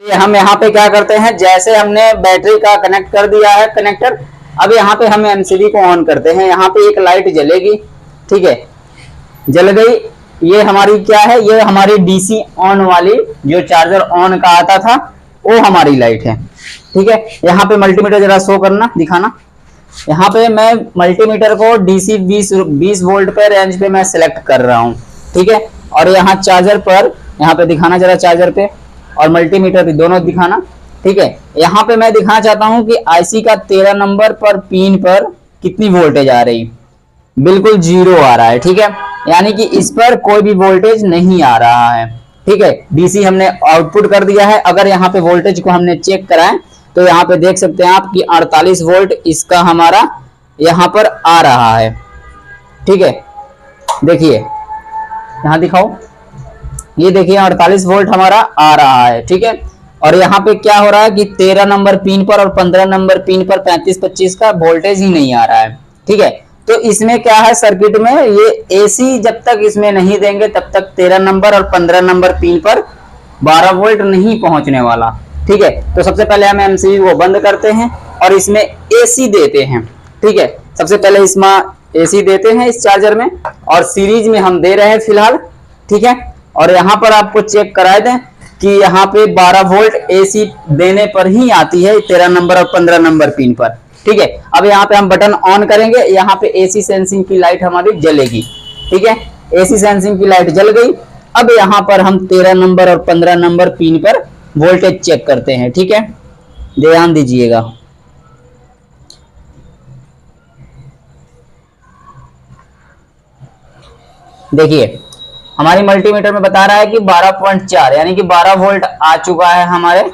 हम यहाँ पे क्या करते हैं, जैसे हमने बैटरी का कनेक्ट कर दिया है कनेक्टर, अब यहाँ पे हम एमसीबी को ऑन करते हैं। यहाँ पे एक लाइट जलेगी, ठीक है, जल गई। ये हमारी क्या है, ये हमारी डीसी ऑन वाली जो चार्जर ऑन का आता था वो हमारी लाइट है, ठीक है। यहाँ पे मल्टीमीटर जरा शो करना, दिखाना। यहाँ पे मैं मल्टीमीटर को डीसी 20 वोल्ट पे रेंज पे मैं सिलेक्ट कर रहा हूँ, ठीक है। और यहाँ चार्जर पर, यहाँ पे दिखाना जरा चार्जर पे और मल्टीमीटर भी दोनों दिखाना, ठीक है। यहाँ पे मैं दिखाना चाहता हूँ कि आईसी का 13 नंबर पर पिन पर कितनी वोल्टेज आ रही, बिल्कुल 0 आ रहा है, ठीक है। यानी कि इस पर कोई भी वोल्टेज नहीं आ रहा है, ठीक है। डीसी हमने आउटपुट कर दिया है। अगर यहाँ पे वोल्टेज को हमने चेक कराएं तो यहाँ पे देख सकते हैं आप कि 48 वोल्ट इसका हमारा यहाँ पर आ रहा है, ठीक है। देखिए यहाँ दिखाओ, ये देखिए 48 वोल्ट हमारा आ रहा है, ठीक है। और यहाँ पे क्या हो रहा है कि 13 नंबर पिन पर और 15 नंबर पिन पर 35-25 का वोल्टेज ही नहीं आ रहा है, ठीक है। तो इसमें क्या है, सर्किट में ये एसी जब तक इसमें नहीं देंगे तब तक 13 नंबर और 15 नंबर पिन पर 12 वोल्ट नहीं पहुंचने वाला, ठीक है। तो सबसे पहले हम एमसीबी को बंद करते हैं और इसमें एसी देते हैं, ठीक है। सबसे पहले इसमें एसी देते हैं इस चार्जर में, और सीरीज में हम दे रहे हैं फिलहाल, ठीक है। और यहाँ पर आपको चेक करा दें कि यहाँ पे 12 वोल्ट एसी देने पर ही आती है 13 नंबर और 15 नंबर पिन पर, ठीक है। अब यहाँ पे हम बटन ऑन करेंगे, यहाँ पे एसी सेंसिंग की लाइट हमारी जलेगी, ठीक है। एसी सेंसिंग की लाइट जल गई। अब यहाँ पर हम 13 नंबर और 15 नंबर पिन पर वोल्टेज चेक करते हैं, ठीक है। ध्यान दीजिएगा, देखिए हमारी मल्टीमीटर में बता रहा है कि 12.4 यानी कि 12 वोल्ट आ चुका है हमारे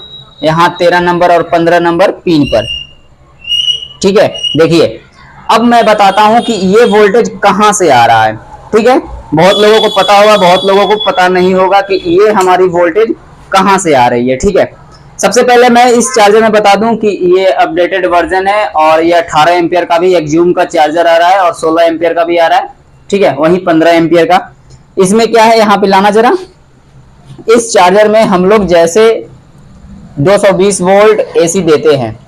यहाँ 13 नंबर और 15 नंबर पिन पर, ठीक है। देखिए अब मैं बताता हूं कि ये वोल्टेज कहां से आ रहा है, ठीक है। बहुत लोगों को पता होगा, बहुत लोगों को पता नहीं होगा कि ये हमारी वोल्टेज कहां से आ रही है, ठीक है। सबसे पहले मैं इस चार्जर में बता दूं कि ये अपडेटेड वर्जन है और ये 18 एम्पियर का भी एक्जूम का चार्जर आ रहा है और 16 एम्पियर का भी आ रहा है, ठीक है, वहीं 15 एम्पियर का। इसमें क्या है, यहाँ पे लाना जरा, इस चार्जर में हम लोग जैसे 220 वोल्ट एसी देते हैं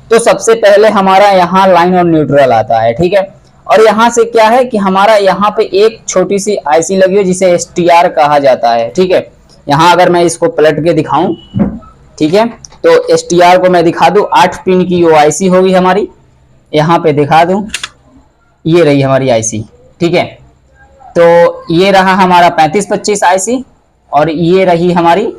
तो सबसे पहले हमारा यहाँ लाइन और न्यूट्रल आता है, ठीक है। और यहाँ से क्या है कि हमारा यहाँ पे एक छोटी सी आईसी लगी है जिसे एसटीआर कहा जाता है, ठीक है। यहाँ अगर मैं इसको पलट के दिखाऊं, ठीक है, तो एसटीआर को मैं दिखा दूं, 8 पिन की वो आईसी होगी हमारी। यहाँ पे दिखा दूं, ये रही हमारी आईसी, ठीक है। तो ये रहा हमारा 35-25 आईसी और ये रही हमारी,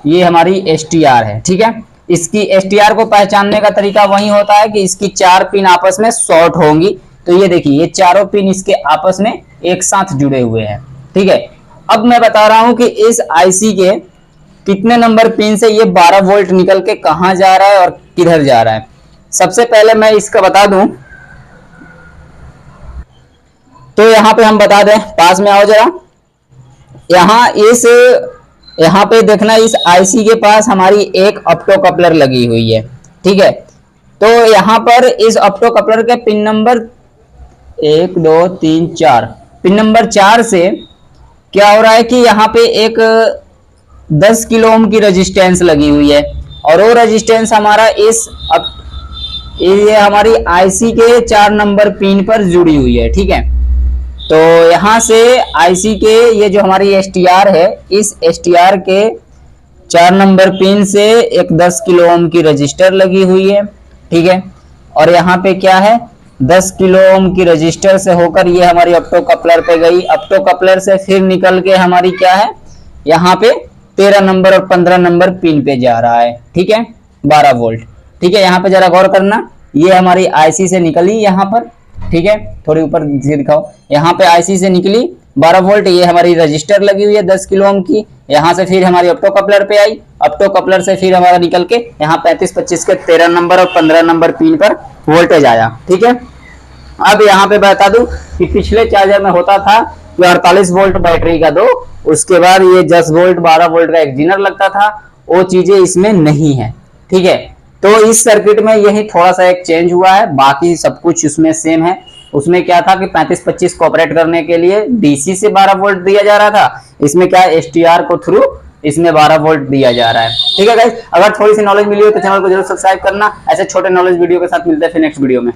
ये हमारी एसटीआर है, ठीक है। इसकी एसटीआर को पहचानने का तरीका वही होता है कि इसकी 4 पिन आपस में शॉर्ट होंगी। तो ये देखिए ये चारों पिन इसके आपस में एक साथ जुड़े हुए हैं, ठीक है। अब मैं बता रहा हूं कि इस आईसी के कितने नंबर पिन से ये 12 वोल्ट निकल के कहां जा रहा है और किधर जा रहा है। सबसे पहले मैं इसका बता दूं, तो यहाँ पे हम बता दें, पास में आओ जरा। यहाँ पे देखना, इस आईसी के पास हमारी एक ऑप्टो कपलर लगी हुई है, ठीक है। तो यहाँ पर इस ऑप्टो कपलर के पिन नंबर 1 2 3 4, पिन नंबर 4 से क्या हो रहा है कि यहाँ पे एक 10 किलो ओम की रेजिस्टेंस लगी हुई है और वो रेजिस्टेंस हमारा ये हमारी आईसी के 4 नंबर पिन पर जुड़ी हुई है, ठीक है। तो यहाँ से आईसी के ये जो हमारी एसटीआर है, इस एसटीआर के 4 नंबर पिन से एक 10 किलो ओम की रजिस्टर लगी हुई है, ठीक है। और यहाँ पे क्या है, 10 किलो ओम की रजिस्टर से होकर ये हमारी ऑप्टो कपलर पे गई। ऑप्टो कपलर से फिर निकल के हमारी क्या है, यहाँ पे 13 नंबर और 15 नंबर पिन पे जा रहा है, ठीक है, 12 वोल्ट, ठीक है। यहाँ पे जरा गौर करना, ये हमारी आईसी से निकली यहाँ पर, ठीक है, थोड़ी ऊपर से दिखाओ, यहाँ पे आईसी से निकली 12 वोल्ट, ये हमारी रजिस्टर लगी हुई है 10 किलो ओम की। यहाँ से फिर हमारी ऑप्टो कपलर पे आई, ऑप्टो कपलर से फिर हमारा निकल के यहाँ 35-25 के 13 नंबर और 15 नंबर पिन पर वोल्टेज आया, ठीक है। अब यहाँ पे बता दूं कि पिछले चार्जर में होता था कि 48 वोल्ट बैटरी का दो, उसके बाद ये 10 वोल्ट 12 वोल्ट का एक जीनर लगता था, वो चीजें इसमें नहीं है, ठीक है। तो इस सर्किट में यही थोड़ा सा एक चेंज हुआ है, बाकी सब कुछ उसमें सेम है। उसमें क्या था कि 35-25 को ऑपरेट करने के लिए डीसी से 12 वोल्ट दिया जा रहा था, इसमें क्या एसटीआर को थ्रू इसमें 12 वोल्ट दिया जा रहा है। ठीक है गाइस, अगर थोड़ी सी नॉलेज मिली हो तो चैनल को जरूर सब्सक्राइब करना। ऐसे छोटे नॉलेज वीडियो के साथ मिलते हैं फिर नेक्स्ट वीडियो में।